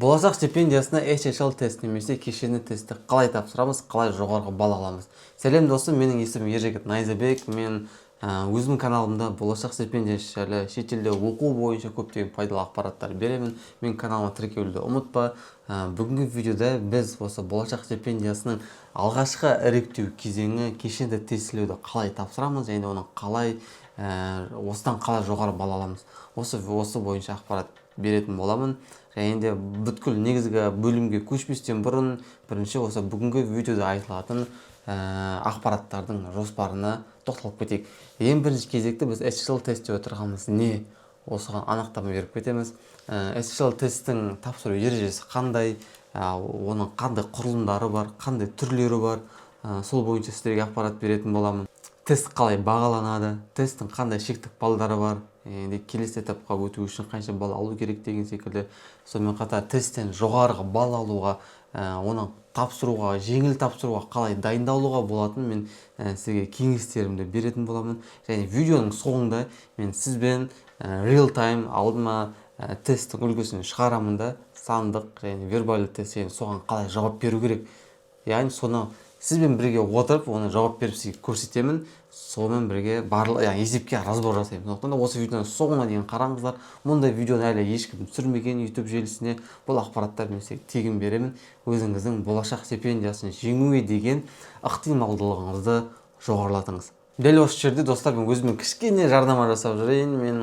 Болашақ стипендиясына HSL тест немесе кешенді тестті қалай тапсырамыз, қалай жоғарғы балл аламыз? Сәлем достым, менің есімім Ержігіт Найзабек. Мен өзімнің каналымда болашақ стипендиясы жайлы шетелде оқу бойынша көптеген пайдалы ақпараттар беремін. Мен каналыма тіркелуді ұмытпа. Бүгінгі видеода біз осы болашақ стипендиясының алғашқы іріктеу кезеңі кешенді тестілеуді қалай тапсырамыз және оның қалай осыдан қалай жоғары балл аламыз. Осы бойынша ақпарат беретін боламын. Және де бүткіл негізгі бөлімге көшпестен бұрын бірінші осы бүгінгі видеода айтылатын ақпараттардың жоспарына тоқталып кетейік. Ең бірінші кезекте біз SSL тест деп отырғанымыз не? Осыған анықтама беріп кетеміз. SSL тесттің тапсыру ережесі қандай, оның қандай құрылымдары бар, қандай түрлері бар, сол бойынша сіздерге ақпарат беретін боламын. Тест қалай бағаланады, тесттің қандай шектік балдары бар, келесі этапқа өту үшін қанша балл алу керек деген секілді. Сонымен қатар тесттен жоғарғы балл алуға, оны тапсыруға, жеңіл тапсыруға қалай дайындалуға болатын мен сізге кеңестерімді беретін боламын. Және видеоның соңында мен сізбен real time алдыма тесттің үлгісін шығарамын да, сандық және вербальды тест, соған қалай жауап беру керек. Яғни соны сізбен бірге отырып, оны жауап беріп сізге көрсетемін. Сонымен бірге есепке разбор жасаймын. Сондықтан да осы видеоны соңына дейін қараңыздар. Мұндай видеоны әлі ешкім түсірмеген YouTube желісіне. Бұл ақпараттар мен сізге тегін беремін. Өзіңіздің болашақ стипендиясын жеңуге деген ықтималдылығыңызды жоғарылатыңыз. Дәл осы жерде достар, мен өзіме кішкене жарнама жасап жүрейін. Мен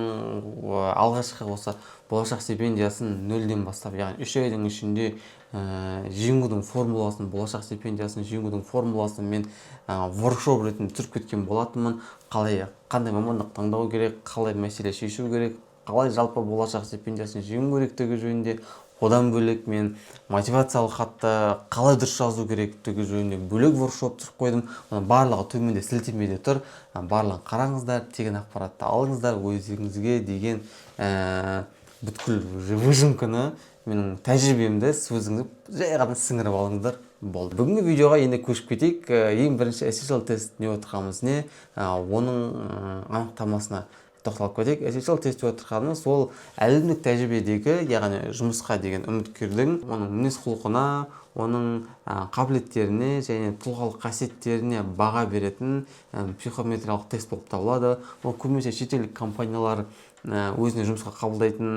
алғашқы осы болашақ стипендиясын 0-ден бастап, яғни 3 айдың ішінде жеңудің формуласын, болашақ стипендиясын жеңудің формуласын мен воркшоп ретінде түсіріп кеткен болатынмын. Қандай мамандық таңдау керек, қалай мәселе шешу керек, қалай жалпы болашақ стипендиясын жеңу керектігі жөнінде, одан бөлек мен мотивациялық хатты қалай дұрыс жазу керектігі жөнінде бөлек воркшоп түсіріп қойдым. Оның барлығы төменде сілтемеде тұр. Барлығын қараңыздар, тегін ақпаратты алыңыздар. Өзіңізге деген бүткіл выжимканы, менің тәжірибемді өзіңіз жай ғана сіңіріп алыңыздар. Болды. Бүгінгі видеоға енді көшіп кетейік. Ең бірінші SSL тест не отырғанымыз не, оның анықтамасына тоқталып кетейік. SSL тест деп отырғанымыз ол әлемдік тәжірибедегі, яғни жұмысқа деген үміткердің оның мінез-құлқына, оның қабілеттеріне және тұлғалық қасиеттеріне баға беретін психометриялық тест болып табылады. Ол көбінесе шетелдік компаниялар өзіне жұмысқа қабылдайтын,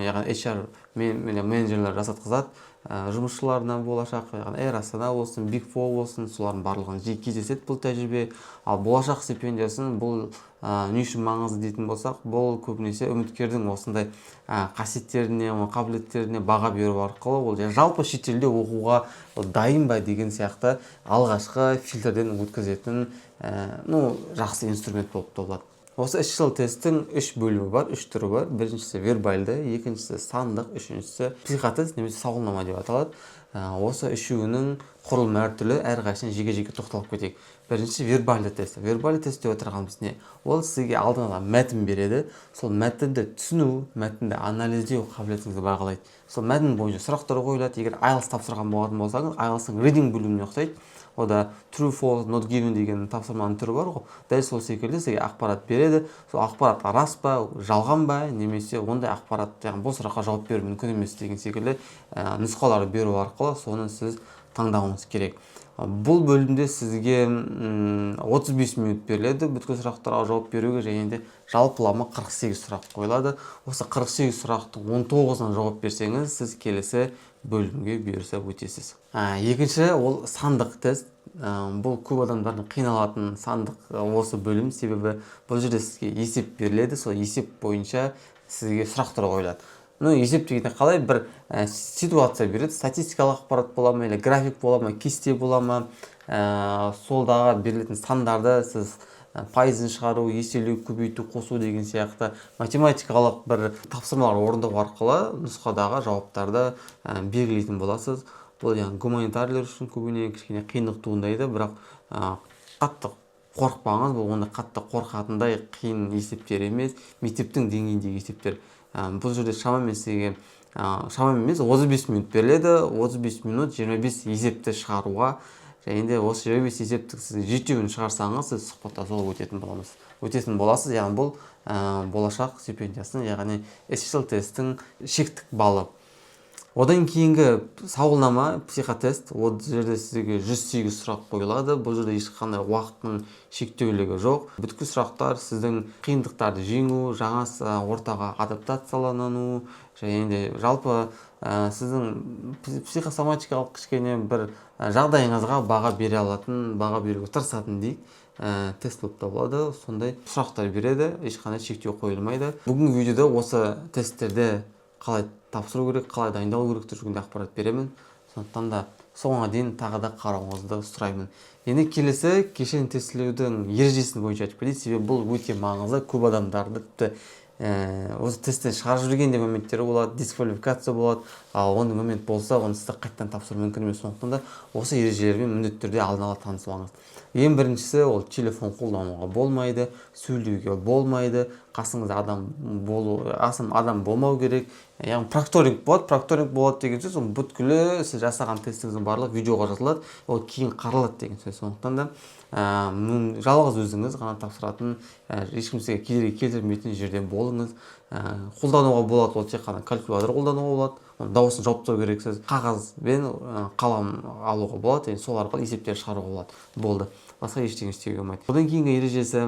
яғни HR менеджерлер жасатқызады жұмысшыларына. болашақ, яғни Air Астана болсын, Big Four болсын, солардың барлығын жиі кездеседі бұл тәжірибе. Ал болашақ стипендиясын бұл не үшін маңызды дейтін болсақ, бұл көбінесе үміткердің осындай қасиеттеріне, қабілеттеріне баға беру арқылы ол жалпы шетелде оқуға дайын ба деген сияқты алғашқы фильтрден өткізетін жақсы инструмент болып табылады. Осы SSL тесттің 3 бөлімі бар, 3 түрі бар. Біріншісі вербальды, екіншісі сандық, үшіншісі психотест немесе сауалнама деп аталады. Осы үшеуінің құрылымы әртүрлі, әрқайсысына жеке-жеке тоқталып кетейік. Бірінші вербальды тест. Вербальды тест деп отырғанымыз не? Ол сізге алдын ала мәтін береді. Сол мәтінді түсіну, мәтінді анализдеу қабілетіңізді бағалайды. Сол мәтін бойынша сұрақтар қойылады. Егер IELTS тапсырған болатын болсаңыз, IELTS-ың reading бөліміне ұқсайды. Ода true, false, not given деген тапсырманың түрі бар ғой. Дәл сол секілді сізге ақпарат береді. Сол ақпарат рас па, жалған ба, немесе ондай ақпарат, яғни бұл сұраққа жауап беру мүмкін емес деген секілді нұсқаларды беру арқылы соны сіз таңдауыңыз керек. Бұл бөлімде сізге 35 минут беріледі бүткіл сұрақтарға жауап беруге, және де жалпылама 48 сұрақ қойылады. Осы 48 сұрақтың 19-ына жауап берсеңіз, сіз келесі бөлімге бұйырса өтесіз. Екінші ол сандық тест. Бұл көп адамдардың қиналатын сандық осы бөлім, себебі бұл жерде сізге есеп беріледі. Сол есеп бойынша сізге сұрақтар қойылады. Есеп дегенде қалай бір ситуация береді, статистикалық ақпарат бола ма, или график бола ма, кесте бола ма, солдағы берілетін сандарды сіз пайызын шығару, еселеу, көбейту, қосу деген сияқты математикалық бір тапсырмалар орындау арқылы нұсқадағы жауаптарды белгілейтін боласыз. Бұл гуманитарлар үшін көбіне кішкене қиындық туындайды, бірақ қатты қорықпаңыз, бұл онда қатты қорқатындай қиын есептер емес, мектептің деңгейіндегі есептер. Бұл жерде шамамен 35 минут беріледі. 35 минут 25 есепті шығаруға, және де осы 25 есептік сіз 7-еуін шығарсаңыз, сіз сұхбаттасуға өтетін боласыз. Яғни бұл болашақ стипендиясының, яғни SSL тесттің шектік балы. Одан кейінгі сауалнама психотест. Ол жерде сізге 108 сұрақ қойылады. Бұл жерде ешқандай уақыттың шектеулігі жоқ. Бүткіл сұрақтар сіздің қиындықтарды жеңу, жаңа ортаға адаптациялану және де жалпы сіздің психосоматикалық кішкене бір жағдайыңызға баға бере алатын, баға беруге тырысатын дейік тест болып табылады. Сондай сұрақтар береді, ешқандай шектеу қойылмайды. Бүгінгі видеода осы тесттерде қалай тапсыру керек, қалай дайындалу керек жөнінде ақпарат беремін. Сондықтан да соңына дейін тағы да қарауыңызды сұраймын. Енді келесі кешен тестілеудің ережесін бойынша айтып кетейін, себебі бұл өте маңызды. Көп адамдарды осы тесттен шығарып жүрген де моменттері болады, дисквалификация болады. Ал ондай момент болса, оны сізді қайттан тапсыру мүмкін емес. Сондықтан да осы ережелермен міндетті түрде алдын ала танысып алыңыз. Ең біріншісі, ол телефон қолдануға болмайды, сөйлеуге болмайды, қасыңызда адам болмау керек. Яғни прокторинг болады деген сөз, ол бүткілі сіз жасаған тестіңіздің барлығы видеоға жазылады, ол кейін қаралады деген сөз. Сондықтан да жалғыз өзіңіз ғана тапсыратын, ешкім сізге кедергі келтірмейтін жерде болыңыз. Қолдануға болады, ол тек қана калькулятор қолдануға болады. Дауысын жауаптау керексіз, қағаз бен қалам алуға болады, сол арқылы есептер шығаруға болады. Болды. Басқа ештеңе істеуге болмайды. Одан кейінгі ережесі,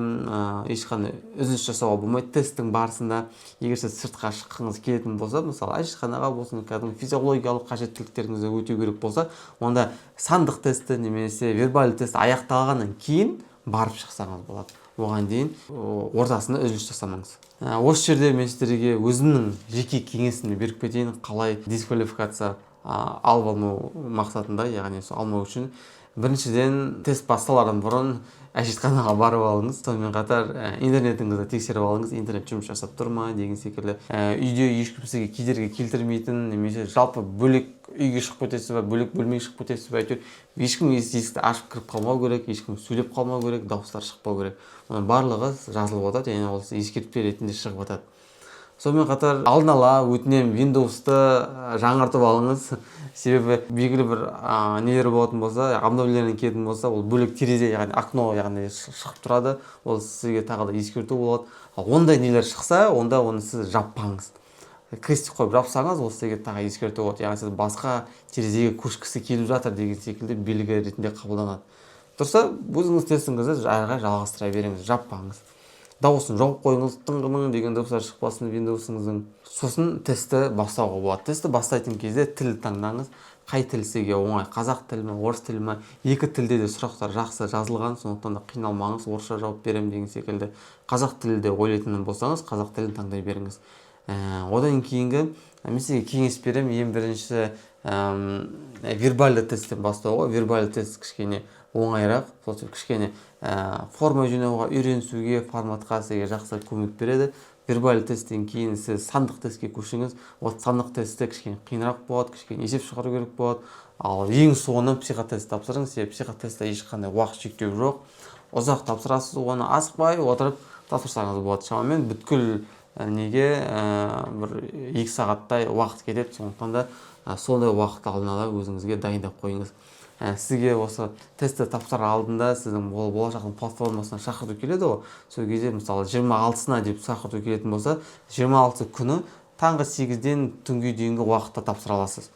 ешқандай үзіліс жасауға болмайды. Тесттің барысында, егер сіз сыртқа шыққыңыз келетін болса, мысалы әжетханаға болсын, кәдімгі физиологиялық қажеттіліктеріңізді өтеу керек болса, онда сандық тестті немесе вербалды тест аяқталғаннан кейін барып шықсаңыз болады. Оған дейін ортасында үзіліс жасамаңыз. Осы жерде мен сіздерге өзімнің жеке кеңесімді беріп кетейін, қалай дисквалификация алып алмау мақсатында, яғни алмау үшін. Біріншіден, тест басталардан бұрын әжетханаға барып алыңыз. Сонымен қатар интернетіңізді тексеріп алыңыз, интернет жұмыс жасап тұр ма деген секілді. Үйде ешкім сізге кедергі келтірмейтін, немесе жалпы бөлек үйге шығып кетесіз бе, бөлек бөлмеге шығып кетесіз бе, әйтеуір ешкім есікті ашып кіріп қалмау керек, ешкім сөйлеп қалмау керек, дауыстар шықпау керек. Оның барлығы жазылып жатады, яғни ол ескертпе ретінде шығып жатады. Сонымен қатар алдын ала өтінемін Windows'ты жаңартып алыңыз. Себебі белгілі бір нелер болатын болса, обновлениелер келетін болса, ол бөлек терезе, яғни окно, яғни шығып тұрады. Ол сізге тағы да ескерту болады. Ондай нелер шықса, онда оны сіз жаппаңыз. Крестик қойып жапсаңыз, ол сізге тағы ескерту болады. Яғни сіз басқа терезеге көшкісі келіп жатыр деген секілді белгі ретінде қабылданады. Тұрса, өзіңіз тестіңізді әрі жалғастыра беріңіз, жаппаңыз. Дауысын жауып қойыңыз, тыңғының деген дауыстар шықпасын Windows'ыңыздың. Сосын тестті бастауға болады. Тестті бастайтын кезде тіл таңдаңыз. Қай тіл сізге оңай, қазақ тілі ме, орыс тілі ме? Екі тілде де сұрақтар жақсы жазылған, сондықтан да қиналмаңыз, орысша жауап беремін деген секілді. Қазақ тілде ойлайтын болсаңыз, қазақ тілін таңдай беріңіз. Одан кейінгі мен сізге кеңес беремін. Ең біріншісі вербалды тесттен бастауға. Вербалды тест кішкене оңайырақ, кішкене форма жинауға, үйренісуге, форматқа сізге жақсы көмек береді. Вербалды тесттен кейін сіз сандық тестке көшіңіз. Сандық тестте кішкене қиынырақ болады, кішкене есеп шығару керек болады. Ал ең соңынан психотест тапсырыңыз. Психотестте ешқандай уақыт шектеу жоқ. Ұзақ тапсырасыз, оны асықпай отырып тапсырсаңыз болады. Шамамен бүткіл неге бір 2 сағаттай уақыт кетеді. Сондықтан да сондай уақыт алдын ала өзіңізге дайындап қойыңыз. Сізге осы тестті тапсырар алдында сіздің болашақтың платформасына шақырту келеді ғой. Сол кезде мысалы 26-сына деп шақырту келетін болса, 26 күні таңғы 8-ден түнге дейінгі уақытта тапсыра аласыз.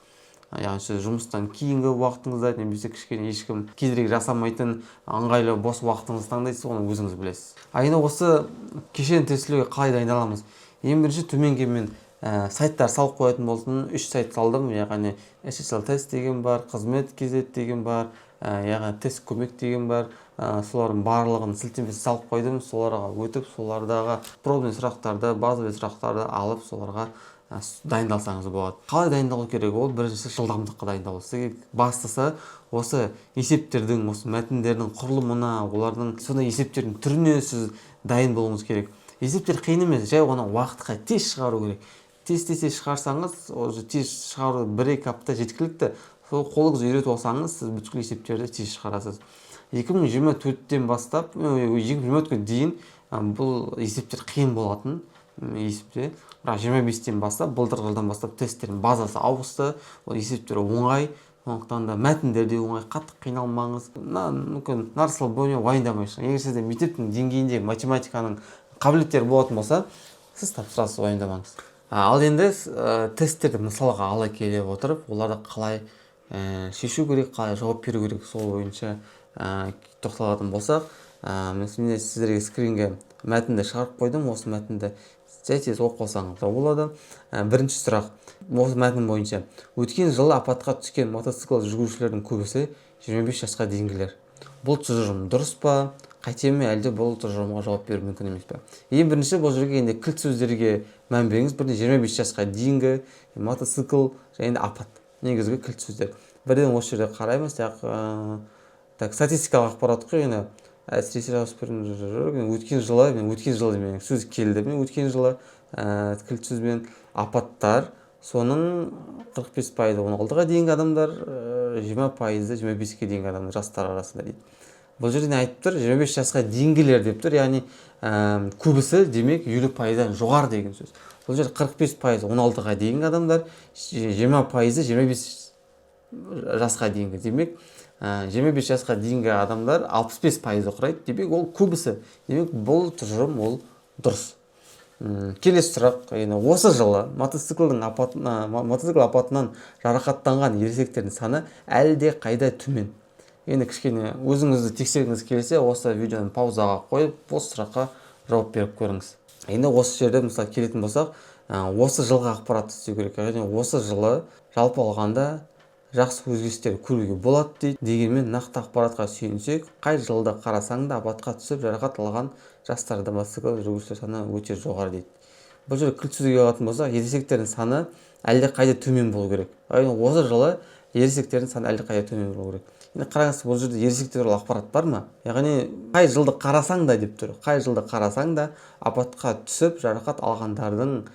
Яғни сіз жұмыстан кейінгі уақытыңызда, немесе кішкене ешкім кедергі жасамайтын ыңғайлы бос уақытыңызды таңдайсыз, оны өзіңіз білесіз. Енді осы кешен тестілеуге қалай дайындаламыз? Ең бірінші төменге мен сайттар салып қоятын болсын, 3 сайт салдым. Яғни SSL тест деген бар, қызмет KZ деген бар, яғни тест көмек деген бар. Солардың барлығын сілтемесін салып қойдым. Соларға өтіп, солардағы пробный сұрақтарды, базовый сұрақтарды алып, соларға дайындалсаңыз болады. Қалай дайындалу керек? Ол біріншісі жылдамдыққа дайындалу. Сізге бастысы осы есептердің, осы мәтіндердің құрылымына, олардың сондай есептердің түріне сіз дайын болуыңыз керек. Есептер қиын емес, жай оны уақытқа тез шығару керек. Тез шығарсаңыз, тез шығару 1-2 апта жеткілікті. Сол қолыңызды үйретіп алсаңыз, сіз бүткіл есептерді тез шығарасыз. 2024-тен бастап, 2024-ге дейін бұл есептер қиын болатын есепте. Бірақ 25-тен бастап, былтырғы жылдан бастап тесттердің базасы ауысты. Ол есептер оңай, сондықтан да мәтіндер де оңай, қатты қиналмаңыз. Мүмкін нарслабоне уайымдамайсыз. Егер сізде мектептің деңгейінде математиканың қабілеттері болатын болса, сіз тапсырасыз, уайымдамаңыз. Ал енді тесттерді мысалға ала келе отырып, оларды қалай шешу керек, қалай жауап беру керек, сол бойынша тоқталатын болсақ, мен сіздерге скринге мәтінді шығарып қойдым. Осы мәтінді жай тез оқып қалсаңыз болады. Бірінші сұрақ осы мәтін бойынша: өткен жылы апатқа түскен мотоцикл жүргізушілердің көбісі 25 жасқа дейінгілер. Бұл тұжырым дұрыс па, қате ме, әлде бұл тұжырымға жауап беру мүмкін емес пе? Ең бірінші, бұл жерге енді кілт сөздерге мән беріңіз. Бірден 25 жасқа дейінгі мотоцикл және де апат, негізгі кілт сөздер. Бірден осы жерде қараймыз. Так, статистикалық ақпарат қой, енді әсіресе өткен жылы мен сөз келді. Мен өткен жылы кілт сөзбен апаттар, соның 45% 16-ға дейінгі адамдар, 20% 25-ге дейінгі адамдар, жастар арасында дейді. Бұл жерде айтып тұр, 25 жасқа дейінгілер деп тұр, яғни көбісі демек 50%-дан жоғары деген сөз. Бұл жерде 45% 16-ға дейінгі адамдар, 20% 25 жасқа дейінгі, демек 25 жасқа дейінгі адамдар 65% құрайды. Демек ол көбісі. Демек бұл тұжырым ол дұрыс. Келесі сұрақ: осы жылы мотоцикл апатынан жарақаттанған ересектердің саны әлде қайда төмен? Енді кішкене өзіңізді тексергіңіз келсе, осы видеоны паузаға қойып, осы сұраққа жауап беріп көріңіз. Енді осы жерде мысалы келетін болсақ, осы жылғы ақпаратты істеу керек. Осы жылы жалпы алғанда жақсы өзгерістер көруге болады дейді. Дегенмен нақты ақпаратқа сүйенсек, қай жылды қарасаң да апатқа түсіп жарақат алған жастарда мотоцикл жүргізушілер саны өте жоғары дейді. Бұл жерде кілт сөзге келетін болсақ, ересектердің саны әлде қайда төмен болу керек. Осы жылы ересектердің саны әлде қайда төмен болу керек. Енді қараңыз, бұл жерде ересектер туралы ақпарат бар ма? Яғни қай жылды қарасаң да деп тұр. Қай жылды қарасаң да апатқа түсіп жарақат алғандардың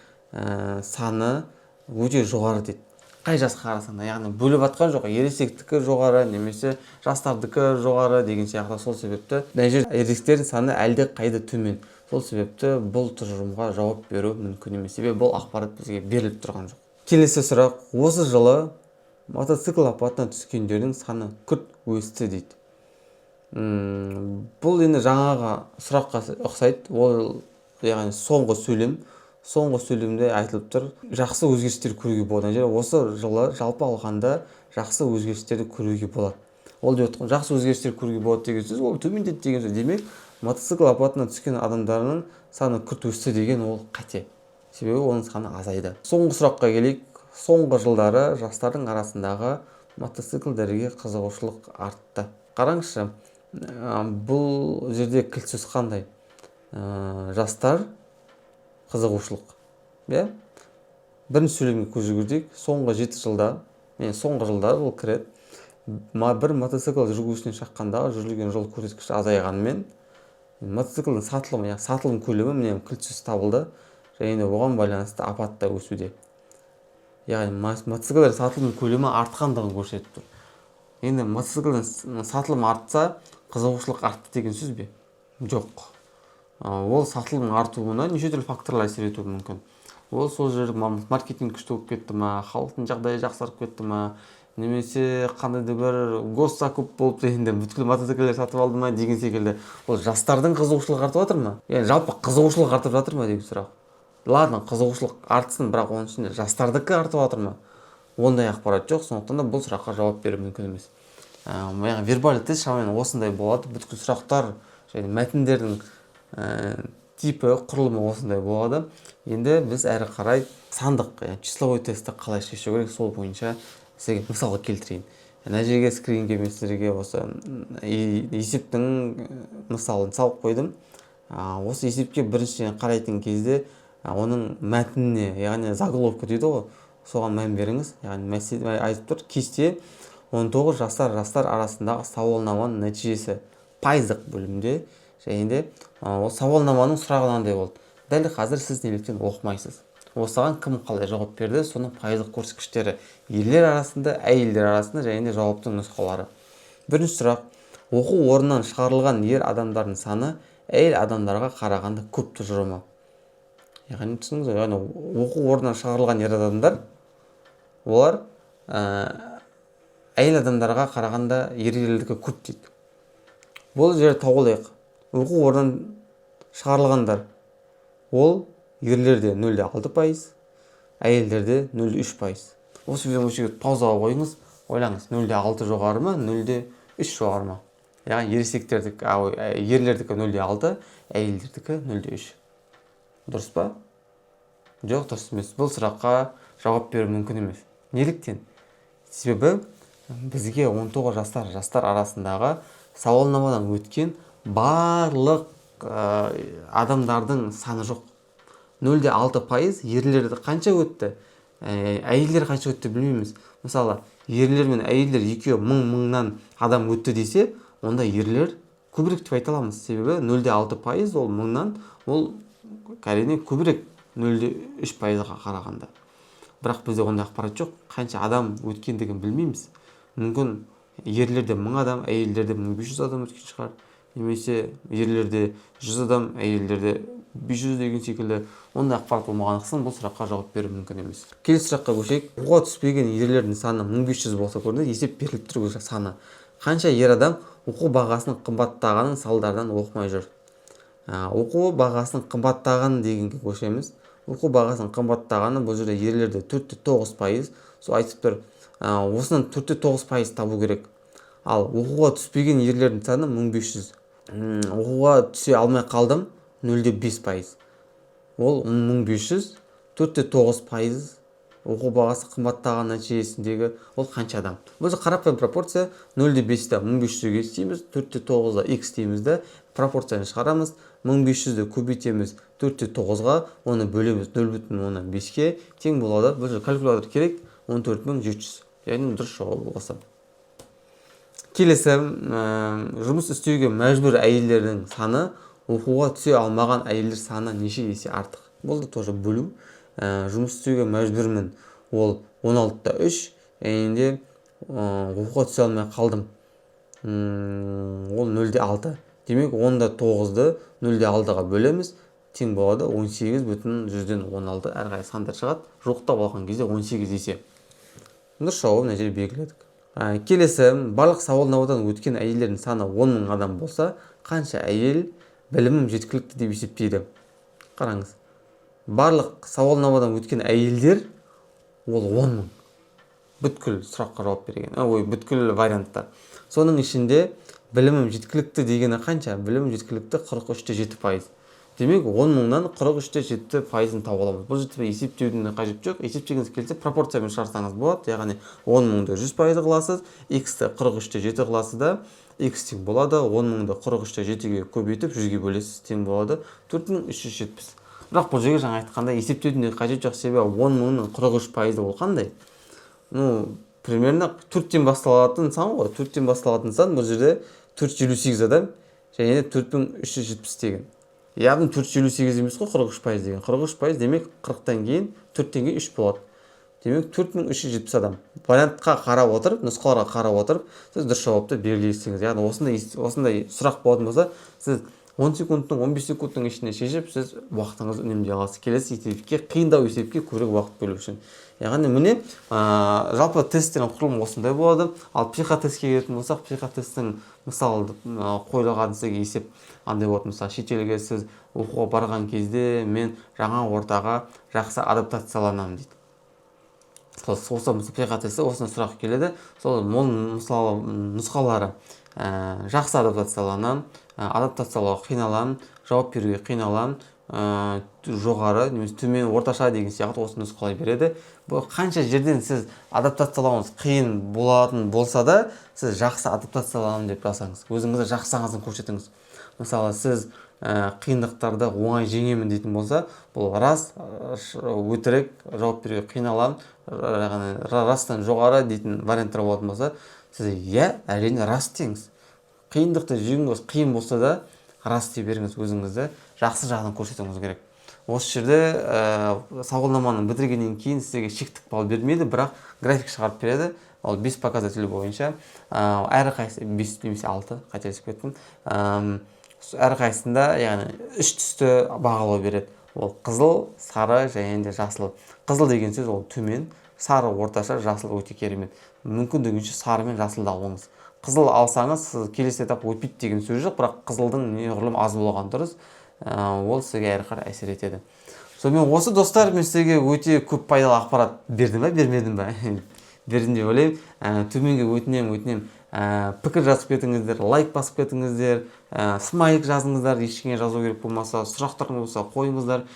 саны өте жоғары дейді. Қай жасқа қарасаң да, яғни бөліп атқан жоқ, ересектікі жоғары немесе жастардікі жоғары деген сияқты. Сол себепті ересектердің саны әлде қайда төмен. Сол себепті бұл тұжырымға жауап беру мүмкін емес. Себебі бұл ақпарат бізге беріліп тұрған жоқ. Келесі сұрақ: осы жылы мотоцикл апатына түскендердің саны күрт өсті дейді. Бұл енді жаңағы сұраққа ұқсайды. Ол яғни соңғы сөйлемде айтылып тұр, жақсы өзгерістер көруге болады. Осы жылы жалпы алғанда жақсы өзгерістерді көруге болады. Ол деп отқан жақсы өзгерістер көруге болады деген сөз, ол төмендеді деген сөз. Демек мотоцикл апатына түскен адамдардың саны күрт өсті деген ол қате. Себебі оның саны азайды. Соңғы сұраққа келейік. Соңғы жылдары жастардың арасындағы мотоциклдерге қызығушылық артты. Қараңызшы, бұл жерде кілт сөз қандай? Жастар, қызығушылық. Бірінші сөйлемге көз жүгіртейік. Соңғы 7 жылда, соңғы жылдар ол кіреді. Бір мотоцикл жүргізушісіне шаққандағы жүрілген жол көрсеткіші азайғанымен, мотоциклдің сатылым көлемі кілт сөз табылды, және оған байланысты апат та өсуде. Яғни мотоциклдер сатылым көлемі артқандығын көрсетіп тұр. Енді мотоциклдің сатылым артса, қызығушылық артты деген сөз бе? Жоқ. Ол сатылым артуына неше түрлі факторлар әсер етуі мүмкін. Ол сол жерде маркетинг күшті болып кетті ма, халықтың жағдайы жақсарып кетті ма, немесе қандай да бір госзакуп болып енді бүткіл мотоциклдер сатып алды ма деген секілді. Ол жастардың қызығушылығы артып жатыр ма? Яғни жалпы қызығушылық артып жатыр ма деген сұрақ. Ладно, қызығушылық артсын, бірақ оның ішінде жастардікі артып жатыр ма? Ондай ақпарат жоқ, сондықтан да бұл сұраққа жауап беру мүмкін емес. Вербалды тест шамамен осындай болады. Бүткіл сұрақтар және мәтіндердің типі, құрылымы осындай болады. Енді біз әрі қарай сандық, числовой тестті қалай шешу керек, сол бойынша сізге мысалға келтірейін. Мына жерге скринге мен сіздерге осы есептің мысалын салып қойдым. Осы есепке біріншіден қарайтын кезде оның мәтініне, яғни заголовка дейді ғой, соған мән беріңіз. Яғни мәселе айтып тұр, кесте 19 жастар арасындағы сауалнаманың нәтижесі пайыздық бөлімде, және де ол сауалнаманың сұрағы мынандай болды: дәл қазір сіз неліктен оқымайсыз? Осыған кім қалай жауап берді? Соның пайыздық көрсеткіштері ерлер арасында, әйелдер арасында, және де жауаптың нұсқалары. Бірінші сұрақ: оқу орнынан шығарылған ер адамдардың саны әйел адамдарға қарағанда көп тұжырымы? Яғни түсініңіз, яғни оқу орнынан шығарылған ер адамдар, олар әйел адамдарға қарағанда ерлердікі көп дейді. Бұл жерде тауып оқу орнынан шығарылғандар, ол ерлерде 0,6%, әйелдерде 0,3%. Осы видеоны осы жерге паузаға қойыңыз, ойлаңыз, 0,6 жоғары ма, 0,3 жоғары ма? Яғни ерлердікі 0,6, әйелдердікі 0,3. Дұрыс па? Жоқ, дұрыс емес. Бұл сұраққа жауап беру мүмкін емес. Неліктен? Себебі бізге 19 жастар арасындағы сауалнамадан өткен барлық адамдардың саны жоқ. 0,6% ерлерді қанша өтті, әйелдер қанша өтті білмейміз. Мысалы, ерлер мен әйелдер екеуі мыңнан адам өтті десе, онда ерлер көбірек деп айта аламыз. Себебі 0,6% ол мыңнан, ол әрине көбірек 0,3%-ға қарағанда. Бірақ бізде ондай ақпарат жоқ. Қанша адам өткендігін білмейміз. Мүмкін ерлерде 1000 адам, әйелдерде 1500 адам өткен шығар. Немесе ерлерде 100 адам, әйелдерде 500 деген секілді. Ондай ақпарат болмағандықтан бұл сұраққа жауап беру мүмкін емес. Келесі сұраққа көшейік. Оқуға түспеген ерлердің саны 1500 болса көрінеді, есеп беріліп тұр саны. Қанша ер адам оқу бағасының қымбаттағанын салдарынан оқымай жүр? Оқу бағасының қымбаттағаны дегенге көшеміз. Оқу бағасының қымбаттағаны бұл жерде ерлерде 4,9%. Сол айтып тұр. Осынан 4,9% табу керек. Ал оқуға түспеген ерлердің саны 1500. Оқуға түсе алмай қалдым 0,5%. Ол 1500, 4,9% оқу бағасы қымбаттаған нәтижесіндегі ол қанша адам? Бұл қарапайым пропорция 0,5-ті 1500-ге істейміз, 4,9-да x дейміз де пропорцияны шығарамыз. 1500-ді көбейтеміз 4,9-ға, оны бөлеміз 0,5-ке, тең болады. Бұл калькулятор керек 14700. Яғни дұрыс жауап осы. Келесі, жұмыс істеуге мәжбүр әйелдердің саны оқуға түсе алмаған әйелдер саны неше есе артық? Болды тоже бөлу. Жұмыс істеуге мәжбүрмін, ол 16,3, әйінде оқуға түсе алмай қалдым, ол 0,6. Демек 10,9-ды 0,6-ға бөлеміз, тең болады 18,16. Әрқайсы сандар шығады. Жоқтап алған кезде 18 есе. Дұрыс жауап нәтиже белгіледік. Келесі, барлық сауалнамадан өткен әйелдердің саны 10 000 адам болса, қанша әйел білімім жеткілікті деп есептейді? Қараңыз. Барлық сауалнамадан өткен әйелдер ол 10 000. Бүткіл сұраққа жауап берген. Бүткіл вариантта. Соның ішінде білімім жеткілікті дегені қанша? Білімім жеткілікті 43,7%. Демек 10 000-нан 43,7%-ын тауып аламыз. Бұл жерде есептеудің қажет жоқ. Есептегіңіз келсе пропорциямен шығарсаңыз болады. Яғни 10 000-ды 100% қыласыз, x-ті 43,7 қыласыз да, x тең болады. 10 000-ды 43,7-ге көбейтіп 100-ге бөлесіз, тең болады 4370. Бірақ бұл жерге жаңа айтқанда есептеудің қажет жоқ, себебі 10 000-ның 43%-ы ол қандай? Примерно 4-тен басталатын сан ғой. 4-тен басталатын сан бұл жерде 458 адам және 4370 деген. Яғни 458 емес қой 43% деген. 43% демек 40-тан кейін 4-тен кейін 3 болады. Демек 4370 адам. Вариантқа қарап отырып, нұсқаларға қарап отырып, сіз дұрыс жауапты белгілейсіңіз. Яғни осындай сұрақ болатын болса, сіз 10 секундтың, 15 секундтың ішінде шешіп, сіз уақытыңызды үнемдей аласыз. Келесі есепке, қиындау есепке көбірек уақыт бөлу үшін. Яғни міне, жалпы тесттердің құрылымы осындай болады. Ал психотестке келетін болсақ, психотесттің мысалы қойылған сізге есеп андай болады. Мысалы, шетелге сіз оқуға барған кезде мен жаңа ортаға жақсы адаптацияланамын дейді. Осы психотестте осындай сұрақ келеді. Сол мысалы нұсқалары жақсы адаптацияланамын, адаптациялауға қиналамын, жауап беруге қиналамын, жоғары немесе төмен, орташа деген сияқты осы нұсқалай береді. Бұл қанша жерден сіз адаптациялауыңыз қиын болатын болса да, сіз жақсы адаптацияланамын деп жазсаңыз, өзіңізді жақсаңызын көрсетіңіз. Мысалы, сіз қиындықтарды оңай жеңемін дейтін болса, бұл рас, өтірік, жауап беруге қиналамын, растан жоғары дейтін варианттар болатын болса, сіз әрине рас деңіз. Қиындықты жеңуіңіз қиын болса да, рас дей беріңіз, өзіңізді жақсы жағынан көрсетуіңіз керек. Осы жерде сауалнаманы бітіргеннен кейін сізге шектік балл бермейді, бірақ график шығарып береді. Ол 5 показатель бойынша, әрқайсысы 5 немесе 6, қателесіп кеттім. Әрқайсында, яғни 3 түсті бағалау береді. Ол қызыл, сары және де жасыл. Қызыл деген сөз ол төмен, сары орташа, жасыл өте керемет. Мүмкіндігінше сары мен жасылды алыңыз. Қызыл алсаңыз, сіз келесі этап өтпейді деген сөз жоқ, бірақ қызылдың неғұрлым аз болған дұрыс. Ол сізге әрі қарай әсер етеді. Сонымен осы достар, мен сізге өте көп пайдалы ақпарат бердім ба, бермедім ба? Бердім деп ойлаймын. Төменге өтінемін, пікір жазып кетіңіздер, лайк басып кетіңіздер, смайлик жазыңыздар, ештеңе жазу керек болмаса, сұрақтарыңыз болса қойыңыздар.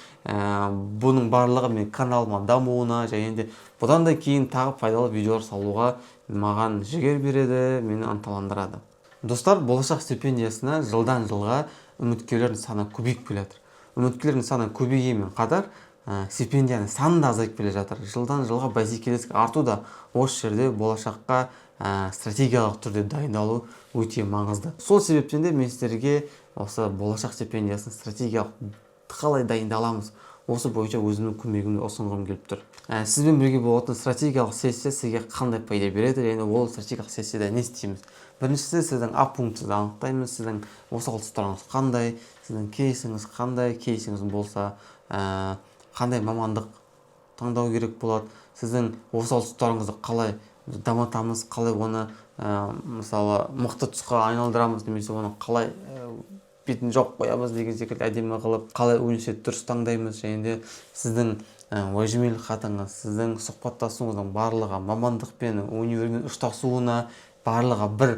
Бұның барлығы мен каналыма дамуына және де бұдан да кейін тағы пайдалы видеолар салуға маған жігер береді, мені ынталандырады. Достар, болашақ стипендиясына жылдан жылға үміткерлердің саны көбейіп келе жатыр. Үміткерлердің саны көбейгенмен қатар стипендияның саны да азайып келе жатыр. Жылдан жылға бәсекелестік артуда. Осы жерде болашаққа стратегиялық түрде дайындалу өте маңызды. Сол себептен де мен сіздерге осы болашақ стипендиясын стратегиялық қалай дайындаламыз, осы бойынша өзімнің көмегімді ұсынғым келіп тұр. Сізбен бірге болатын стратегиялық сессия сізге қандай пайда береді, және ол стратегиялық сессияда не істейміз? Біріншісі, сіздің А пунктіңізді анықтаймыз, сіздің осал тұстарыңыз қандай, сіздің кейсіңіз қандай, кейсіңіз болса қандай мамандық таңдау керек болады, сіздің осал тұстарыңызды қалай дамытамыз, қалай оны мысалы мықты тұсқа айналдырамыз, немесе оны қалай бетін жоқ қоямыз деген секілді әдемі қылып, қалай университет дұрыс таңдаймыз, және де сіздің уәжмелі хатыңыз, сіздің сұхбаттасуыңыздың барлығы мамандықпен универмен ұштасуына, барлығы бір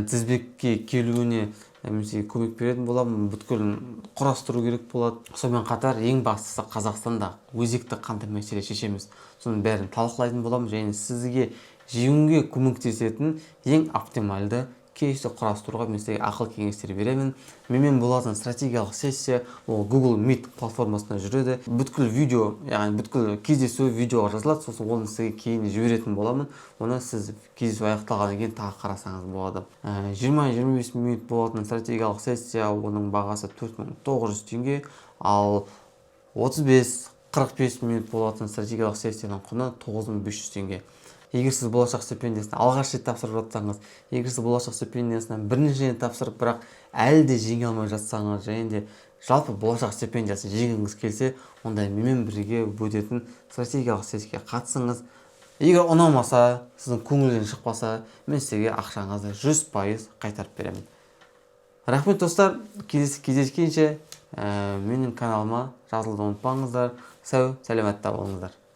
тізбекке келуіне немесе көмек беретін боламын. Бүткілін құрастыру керек болады. Сонымен қатар ең бастысы Қазақстанда өзекті қандай мәселе шешеміз, соның бәрін талқылайтын боламын, және сізге жеңуге көмектесетін ең оптимальды кейсті құрастыруға мен сізге ақыл кеңестер беремін. Менімен болатын стратегиялық сессия ол Google Meet платформасында жүреді. Бүткіл видео, яғни бүткіл кездесу видеоға жазылады, сосын оны сізге кейін жіберетін боламын. Оны сіз кездесу аяқталғаннан кейін тағы қарасаңыз болады. 20-25 минут болатын стратегиялық сессия, оның бағасы 4900 теңге, ал 35-45 минут болатын стратегиялық сессияның құны 9500 теңге. Егер сіз болашақ стипендиясына алғаш рет тапсырып жатсаңыз, егер сіз болашақ стипендиясына бірінші рет тапсырып, бірақ әлі де жеңе алмай жатсаңыз, және де жалпы болашақ стипендиясын жеңгіңіз келсе, онда менімен бірге өтетін стратегиялық сессияға қатысыңыз. Егер ұнамаса, сіздің көңілден шықпаса, мен сізге ақшаңызды 100% қайтарып беремін. Рахмет достар, кездескенше менің каналыма жазылуды ұмытпаңыздар. Сау, сәлеметте болыңыздар.